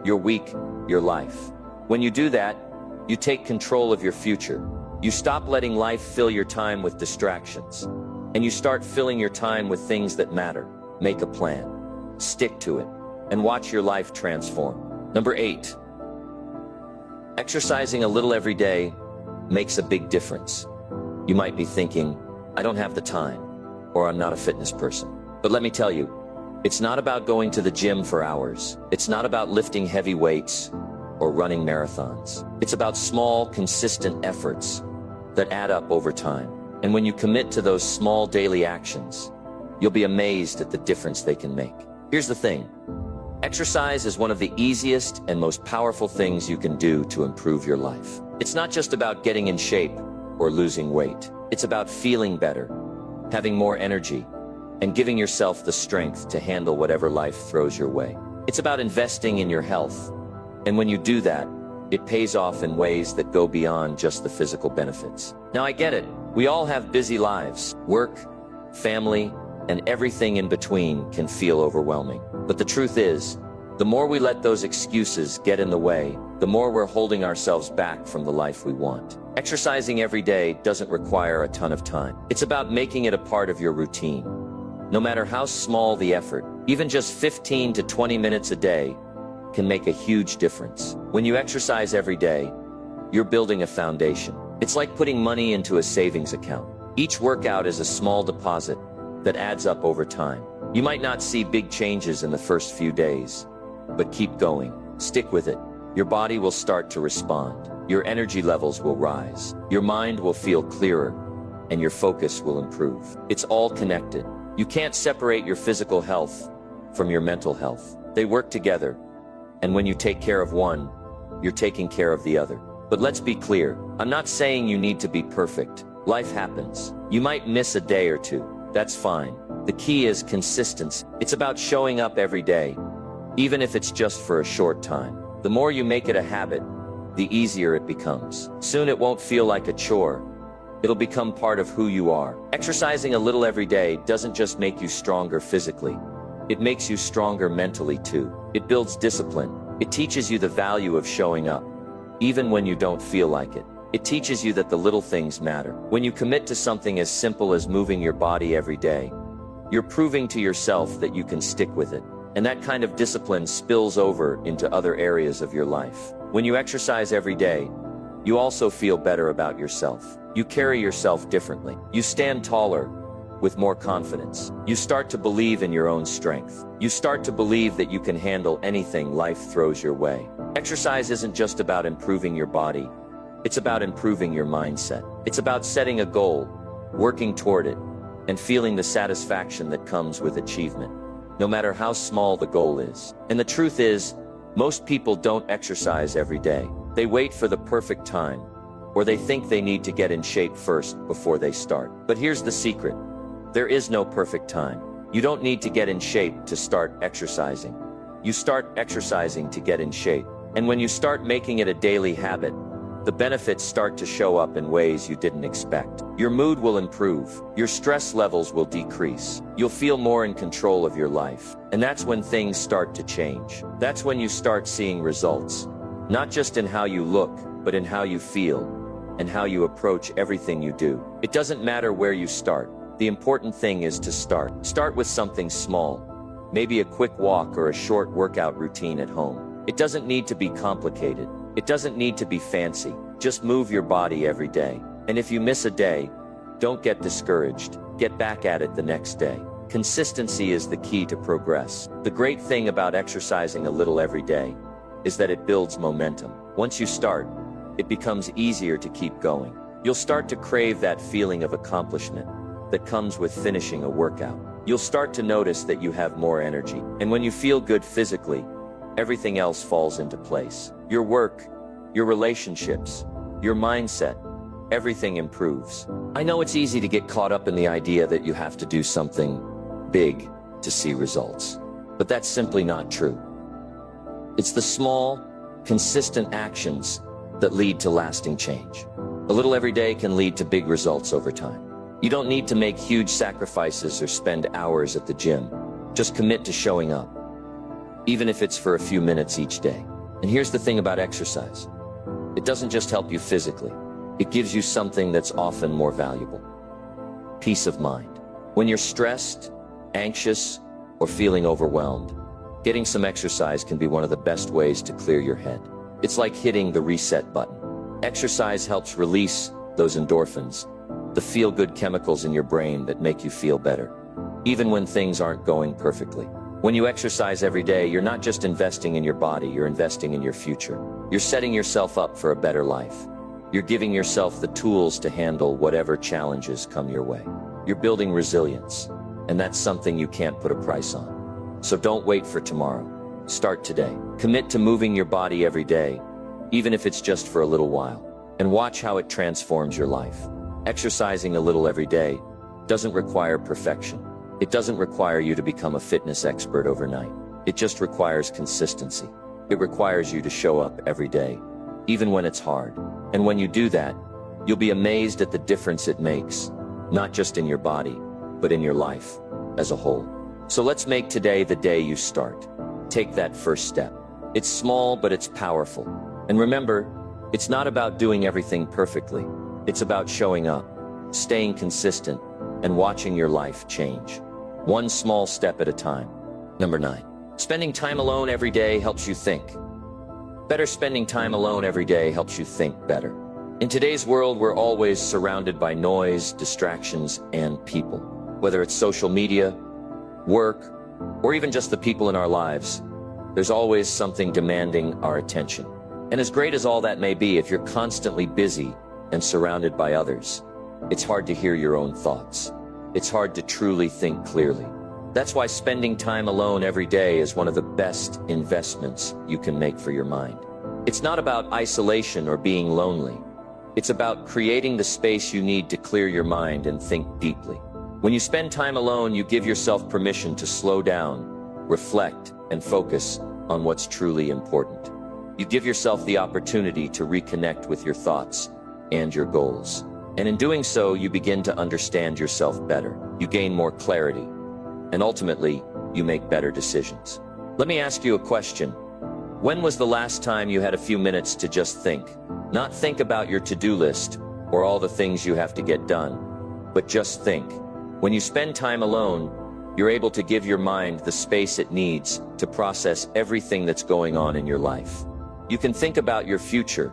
your week, your life. When you do that, you take control of your future. You stop letting life fill your time with distractions, and you start filling your time with things that matter. Make a plan, stick to it, and watch your life transform. Number 8, exercising a little every day makes a big difference. You might be thinking, I don't have the time, or I'm not a fitness person. But let me tell you, it's not about going to the gym for hours. It's not about lifting heavy weights or running marathons. It's about small, consistent efforts that add up over time. And when you commit to those small daily actions, you'll be amazed at the difference they can make. Here's the thing. Exercise is one of the easiest and most powerful things you can do to improve your life. It's not just about getting in shape or losing weight. It's about feeling better, having more energy, and giving yourself the strength to handle whatever life throws your way. It's about investing in your health. And when you do that, it pays off in ways that go beyond just the physical benefits. Now, I get it. We all have busy lives. Work, family, and everything in between can feel overwhelming. But the truth is, the more we let those excuses get in the way, the more we're holding ourselves back from the life we want. Exercising every day doesn't require a ton of time. It's about making it a part of your routine. No matter how small the effort, even just 15 to 20 minutes a day can make a huge difference. When you exercise every day, you're building a foundation. It's like putting money into a savings account. Each workout is a small deposit that adds up over time. You might not see big changes in the first few days, but keep going. Stick with it. Your body will start to respond. Your energy levels will rise. Your mind will feel clearer, and your focus will improve. It's all connected. You can't separate your physical health from your mental health. They work together, and when you take care of one, you're taking care of the other. But let's be clear, I'm not saying you need to be perfect. Life happens. You might miss a day or two. That's fine. The key is consistency. It's about showing up every day, even if it's just for a short time. The more you make it a habit, the easier it becomes. Soon it won't feel like a chore. It'll become part of who you are. Exercising a little every day doesn't just make you stronger physically. It makes you stronger mentally too. It builds discipline. It teaches you the value of showing up, even when you don't feel like it. It teaches you that the little things matter. When you commit to something as simple as moving your body every day, you're proving to yourself that you can stick with it. And that kind of discipline spills over into other areas of your life. When you exercise every day, you also feel better about yourself. You carry yourself differently. You stand taller, with more confidence. You start to believe in your own strength. You start to believe that you can handle anything life throws your way. Exercise isn't just about improving your body. It's about improving your mindset. It's about setting a goal, working toward it, and feeling the satisfaction that comes with achievement, no matter how small the goal is. And the truth is, most people don't exercise every day. They wait for the perfect time, or they think they need to get in shape first before they start. But here's the secret. There is no perfect time. You don't need to get in shape to start exercising. You start exercising to get in shape. And when you start making it a daily habit, the benefits start to show up in ways you didn't expect. Your mood will improve. Your stress levels will decrease. You'll feel more in control of your life. And that's when things start to change. That's when you start seeing results. Not just in how you look, but in how you feel and how you approach everything you do. It doesn't matter where you start. The important thing is to start. Start with something small. Maybe a quick walk or a short workout routine at home. It doesn't need to be complicated. It doesn't need to be fancy. Just move your body every day. And if you miss a day, don't get discouraged. Get back at it the next day. Consistency is the key to progress. The great thing about exercising a little every day is that it builds momentum. Once you start, it becomes easier to keep going. You'll start to crave that feeling of accomplishment that comes with finishing a workout. You'll start to notice that you have more energy. And when you feel good physically, everything else falls into place. Your work, your relationships, your mindset, everything improves. I know it's easy to get caught up in the idea that you have to do something big to see results, but that's simply not true. It's the small, consistent actions that lead to lasting change. A little every day can lead to big results over time. You don't need to make huge sacrifices or spend hours at the gym. Just commit to showing up, even if it's for a few minutes each day. And here's the thing about exercise. It doesn't just help you physically. It gives you something that's often more valuable. Peace of mind. When you're stressed, anxious, or feeling overwhelmed, getting some exercise can be one of the best ways to clear your head. It's like hitting the reset button. Exercise helps release those endorphins, the feel-good chemicals in your brain that make you feel better, even when things aren't going perfectly. When you exercise every day, you're not just investing in your body, you're investing in your future. You're setting yourself up for a better life. You're giving yourself the tools to handle whatever challenges come your way. You're building resilience, and that's something you can't put a price on. So don't wait for tomorrow. Start today. Commit to moving your body every day, even if it's just for a little while, and watch how it transforms your life. Exercising a little every day doesn't require perfection. It doesn't require you to become a fitness expert overnight. It just requires consistency. It requires you to show up every day, even when it's hard. And when you do that, you'll be amazed at the difference it makes, not just in your body, but in your life as a whole. So let's make today the day you start. Take that first step. It's small, but it's powerful. And remember, it's not about doing everything perfectly. It's about showing up, staying consistent, and watching your life change. One small step at a time. Number 9. Spending time alone every day helps you think. Better. Spending time alone every day helps you think better. In today's world, we're always surrounded by noise, distractions, and people. Whether it's social media, work, or even just the people in our lives, there's always something demanding our attention. And as great as all that may be, if you're constantly busy and surrounded by others, it's hard to hear your own thoughts. It's hard to truly think clearly. That's why spending time alone every day is one of the best investments you can make for your mind. It's not about isolation or being lonely. It's about creating the space you need to clear your mind and think deeply. When you spend time alone, you give yourself permission to slow down, reflect, and focus on what's truly important. You give yourself the opportunity to reconnect with your thoughts and your goals. And in doing so, you begin to understand yourself better. You gain more clarity. And ultimately, you make better decisions. Let me ask you a question. When was the last time you had a few minutes to just think? Not think about your to-do list or all the things you have to get done, but just think. When you spend time alone, you're able to give your mind the space it needs to process everything that's going on in your life. You can think about your future,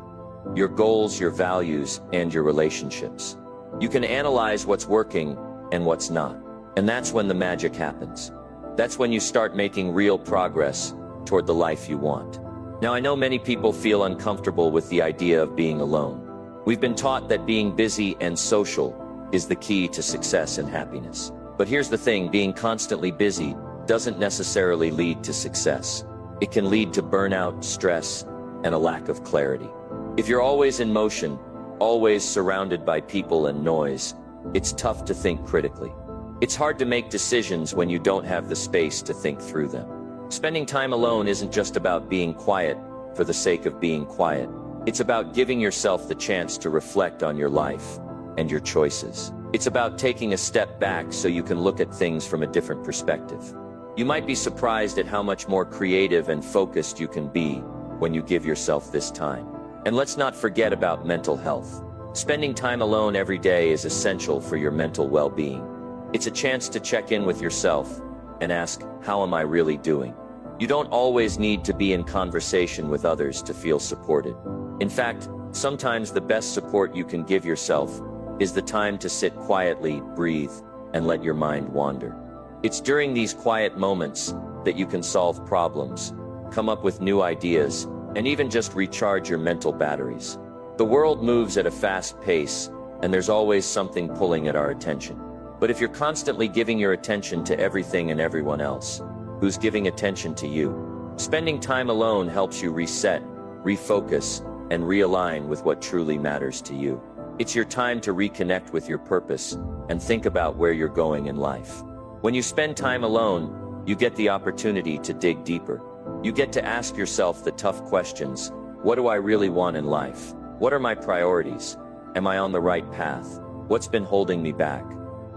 your goals, your values, and your relationships. You can analyze what's working and what's not. And that's when the magic happens. That's when you start making real progress toward the life you want. Now, I know many people feel uncomfortable with the idea of being alone. We've been taught that being busy and social is the key to success and happiness. But here's the thing, being constantly busy doesn't necessarily lead to success. It can lead to burnout, stress, and a lack of clarity. If you're always in motion, always surrounded by people and noise, it's tough to think critically. It's hard to make decisions when you don't have the space to think through them. Spending time alone isn't just about being quiet for the sake of being quiet. It's about giving yourself the chance to reflect on your life and your choices. It's about taking a step back so you can look at things from a different perspective. You might be surprised at how much more creative and focused you can be when you give yourself this time. And let's not forget about mental health. Spending time alone every day is essential for your mental well-being. It's a chance to check in with yourself and ask, how am I really doing? You don't always need to be in conversation with others to feel supported. In fact, sometimes the best support you can give yourself is the time to sit quietly, breathe, and let your mind wander. It's during these quiet moments that you can solve problems, come up with new ideas, and even just recharge your mental batteries. The world moves at a fast pace, and there's always something pulling at our attention. But if you're constantly giving your attention to everything and everyone else, who's giving attention to you? Spending time alone helps you reset, refocus, and realign with what truly matters to you. It's your time to reconnect with your purpose and think about where you're going in life. When you spend time alone, you get the opportunity to dig deeper. You get to ask yourself the tough questions. What do I really want in life? What are my priorities? Am I on the right path? What's been holding me back?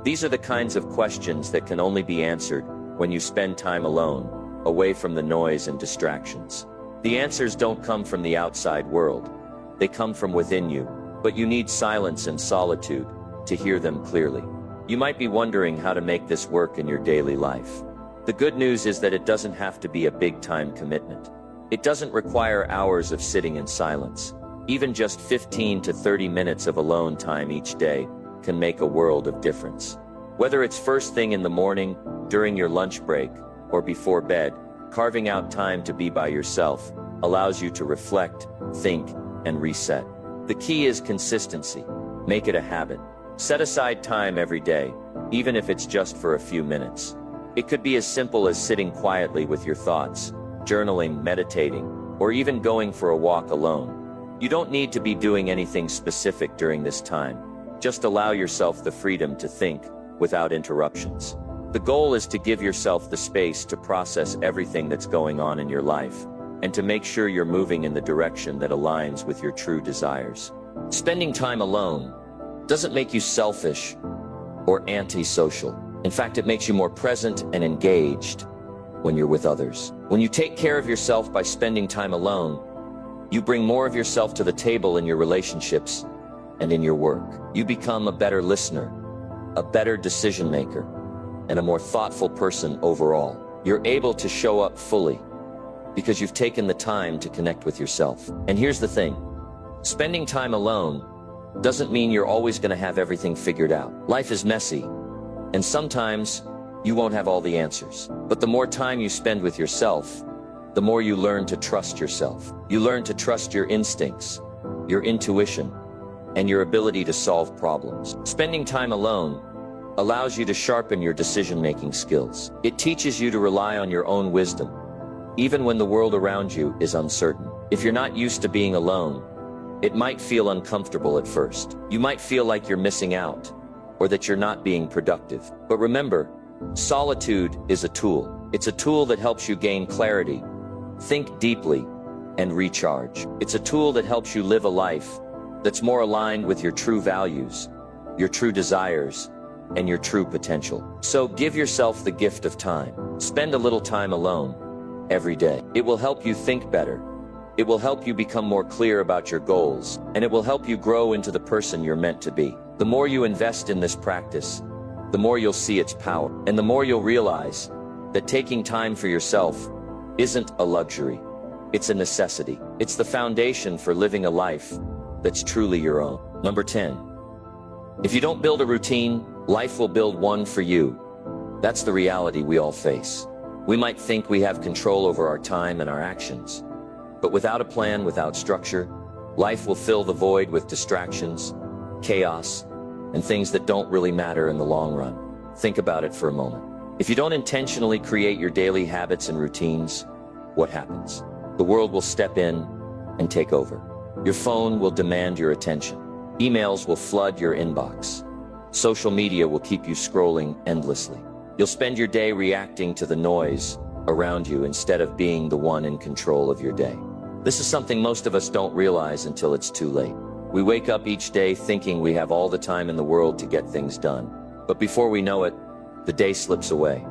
These are the kinds of questions that can only be answered when you spend time alone, away from the noise and distractions. The answers don't come from the outside world. They come from within you, but you need silence and solitude to hear them clearly. You might be wondering how to make this work in your daily life. The good news is that it doesn't have to be a big-time commitment. It doesn't require hours of sitting in silence. Even just 15 to 30 minutes of alone time each day can make a world of difference. Whether it's first thing in the morning, during your lunch break, or before bed, carving out time to be by yourself allows you to reflect, think, and reset. The key is consistency. Make it a habit. Set aside time every day, even if it's just for a few minutes. It could be as simple as sitting quietly with your thoughts, journaling, meditating, or even going for a walk alone. You don't need to be doing anything specific during this time. Just allow yourself the freedom to think without interruptions. The goal is to give yourself the space to process everything that's going on in your life and to make sure you're moving in the direction that aligns with your true desires. Spending time alone doesn't make you selfish or antisocial. In fact, it makes you more present and engaged when you're with others. When you take care of yourself by spending time alone, you bring more of yourself to the table in your relationships and in your work. You become a better listener, a better decision maker, and a more thoughtful person overall. You're able to show up fully because you've taken the time to connect with yourself. And here's the thing, spending time alone doesn't mean you're always going to have everything figured out. Life is messy, and sometimes you won't have all the answers. But the more time you spend with yourself, the more you learn to trust yourself. You learn to trust your instincts, your intuition, and your ability to solve problems. Spending time alone allows you to sharpen your decision-making skills. It teaches you to rely on your own wisdom, even when the world around you is uncertain. If you're not used to being alone, it might feel uncomfortable at first. You might feel like you're missing out, or that you're not being productive. But remember, solitude is a tool. It's a tool that helps you gain clarity, think deeply, and recharge. It's a tool that helps you live a life that's more aligned with your true values, your true desires, and your true potential. So give yourself the gift of time. Spend a little time alone every day. It will help you think better. It will help you become more clear about your goals, and it will help you grow into the person you're meant to be. The more you invest in this practice, the more you'll see its power, and the more you'll realize that taking time for yourself isn't a luxury. It's a necessity. It's the foundation for living a life that's truly your own. Number 10. If you don't build a routine, Life will build one for you. That's the reality we all face. We might think we have control over our time and our actions, but without a plan, without structure, life will fill the void with distractions, chaos, and things that don't really matter in the long run. Think about it for a moment. If you don't intentionally create your daily habits and routines, what happens? The world will step in and take over. Your phone will demand your attention. Emails will flood your inbox. Social media will keep you scrolling endlessly. You'll spend your day reacting to the noise around you instead of being the one in control of your day. This is something most of us don't realize until it's too late. We wake up each day thinking we have all the time in the world to get things done. But before we know it, the day slips away,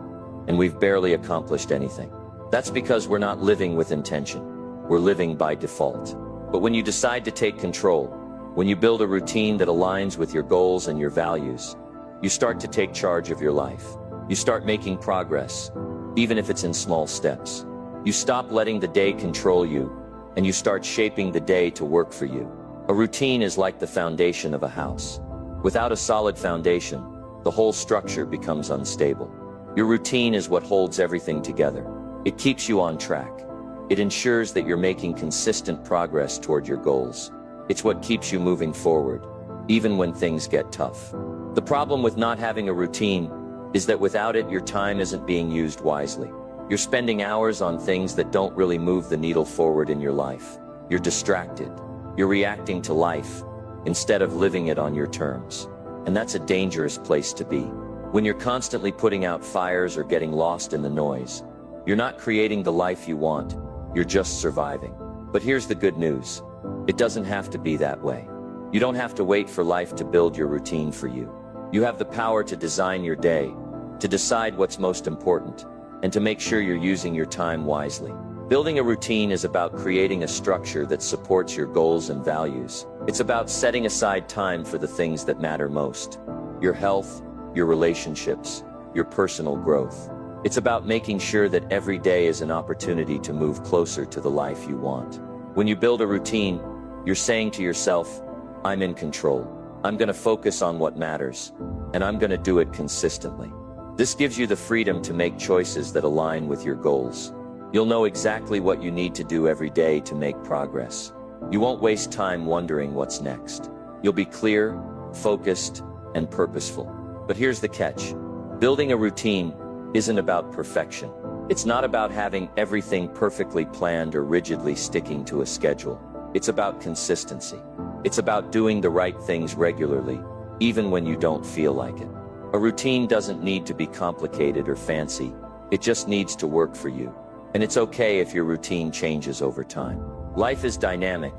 and we've barely accomplished anything. That's because we're not living with intention. We're living by default. But when you decide to take control, when you build a routine that aligns with your goals and your values, you start to take charge of your life. You start making progress, even if it's in small steps. You stop letting the day control you, and you start shaping the day to work for you. A routine is like the foundation of a house. Without a solid foundation, the whole structure becomes unstable. Your routine is what holds everything together. It keeps you on track. It ensures that you're making consistent progress toward your goals. It's what keeps you moving forward, even when things get tough. The problem with not having a routine is that without it, your time isn't being used wisely. You're spending hours on things that don't really move the needle forward in your life. You're distracted. You're reacting to life instead of living it on your terms. And that's a dangerous place to be. When you're constantly putting out fires or getting lost in the noise, you're not creating the life you want. You're just surviving. But here's the good news. It doesn't have to be that way. You don't have to wait for life to build your routine for you. You have the power to design your day, to decide what's most important, and to make sure you're using your time wisely. Building a routine is about creating a structure that supports your goals and values. It's about setting aside time for the things that matter most. Your health, your relationships, your personal growth. It's about making sure that every day is an opportunity to move closer to the life you want. When you build a routine, you're saying to yourself, I'm in control. I'm going to focus on what matters, and I'm going to do it consistently. This gives you the freedom to make choices that align with your goals. You'll know exactly what you need to do every day to make progress. You won't waste time wondering what's next. You'll be clear, focused, and purposeful. But here's the catch. Building a routine isn't about perfection. It's not about having everything perfectly planned or rigidly sticking to a schedule. It's about consistency. It's about doing the right things regularly, even when you don't feel like it. A routine doesn't need to be complicated or fancy. It just needs to work for you. And it's okay if your routine changes over time. Life is dynamic,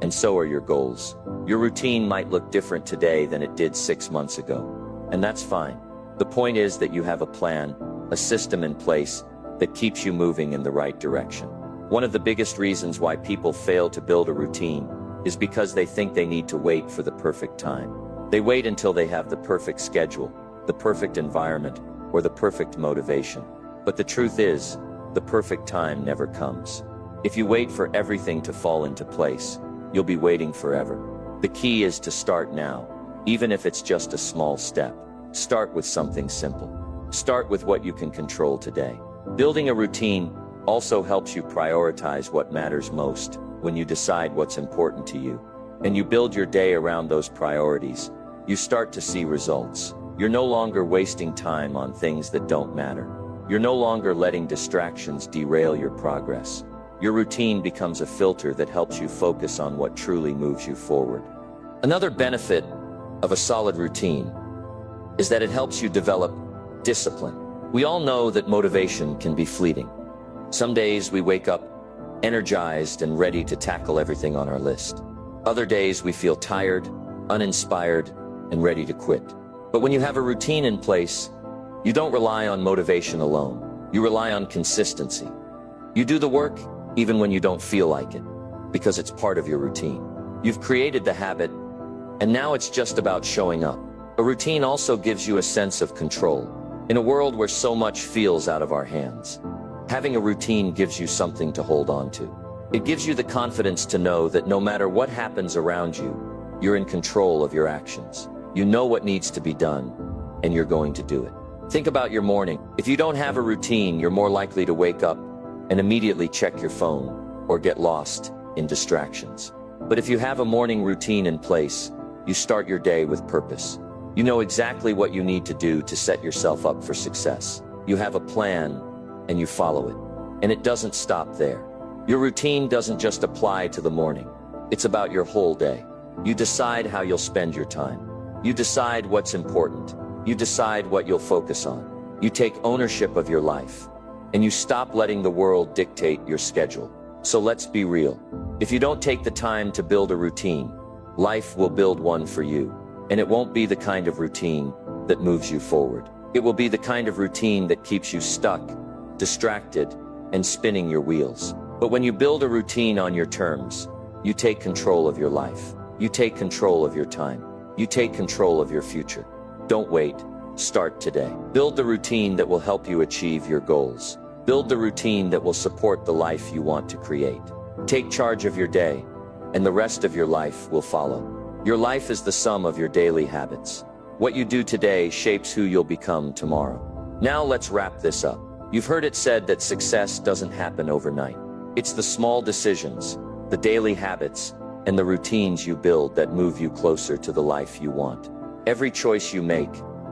and so are your goals. Your routine might look different today than it did 6 months ago. And that's fine. The point is that you have a plan, a system in place that keeps you moving in the right direction. One of the biggest reasons why people fail to build a routine is because they think they need to wait for the perfect time. They wait until they have the perfect schedule, the perfect environment, or the perfect motivation. But the truth is, the perfect time never comes. If you wait for everything to fall into place, you'll be waiting forever. The key is to start now, even if it's just a small step. Start with something simple. Start with what you can control today. Building a routine also helps you prioritize what matters most. When you decide what's important to you, and you build your day around those priorities, you start to see results. You're no longer wasting time on things that don't matter. You're no longer letting distractions derail your progress. Your routine becomes a filter that helps you focus on what truly moves you forward. Another benefit of a solid routine is that it helps you develop discipline. We all know that motivation can be fleeting. Some days we wake up energized and ready to tackle everything on our list. Other days we feel tired, uninspired, and ready to quit. But when you have a routine in place, you don't rely on motivation alone. You rely on consistency. You do the work even when you don't feel like it, because it's part of your routine. You've created the habit, and now it's just about showing up. A routine also gives you a sense of control. In a world where so much feels out of our hands, having a routine gives you something to hold on to. It gives you the confidence to know that no matter what happens around you, you're in control of your actions. You know what needs to be done, and you're going to do it. Think about your morning. If you don't have a routine, you're more likely to wake up and immediately check your phone or get lost in distractions. But if you have a morning routine in place, you start your day with purpose. You know exactly what you need to do to set yourself up for success. You have a plan and you follow it. And it doesn't stop there. Your routine doesn't just apply to the morning. It's about your whole day. You decide how you'll spend your time. You decide what's important. You decide what you'll focus on. You take ownership of your life. And you stop letting the world dictate your schedule. So let's be real. If you don't take the time to build a routine, life will build one for you. And it won't be the kind of routine that moves you forward. It will be the kind of routine that keeps you stuck, distracted, and spinning your wheels. But when you build a routine on your terms, you take control of your life. You take control of your time. You take control of your future. Don't wait. Start today. Build the routine that will help you achieve your goals. Build the routine that will support the life you want to create. Take charge of your day, and the rest of your life will follow. Your life is the sum of your daily habits. What you do today shapes who you'll become tomorrow. Now let's wrap this up. You've heard it said that success doesn't happen overnight. It's the small decisions, the daily habits, and the routines you build that move you closer to the life you want. Every choice you make,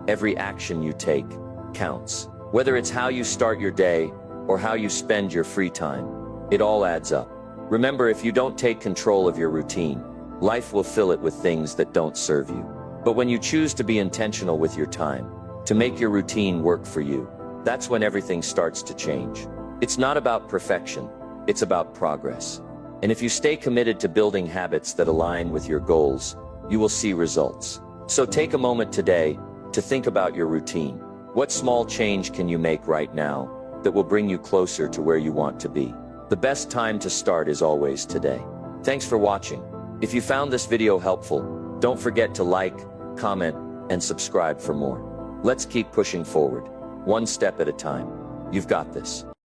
every action you take, counts. Whether it's how you start your day or how you spend your free time, it all adds up. Remember, if you don't take control of your routine, life will fill it with things that don't serve you. But when you choose to be intentional with your time, to make your routine work for you, that's when everything starts to change. It's not about perfection, it's about progress. And if you stay committed to building habits that align with your goals, you will see results. So take a moment today to think about your routine. What small change can you make right now that will bring you closer to where you want to be? The best time to start is always today. Thanks for watching. If you found this video helpful, don't forget to like, comment, and subscribe for more. Let's keep pushing forward, one step at a time. You've got this.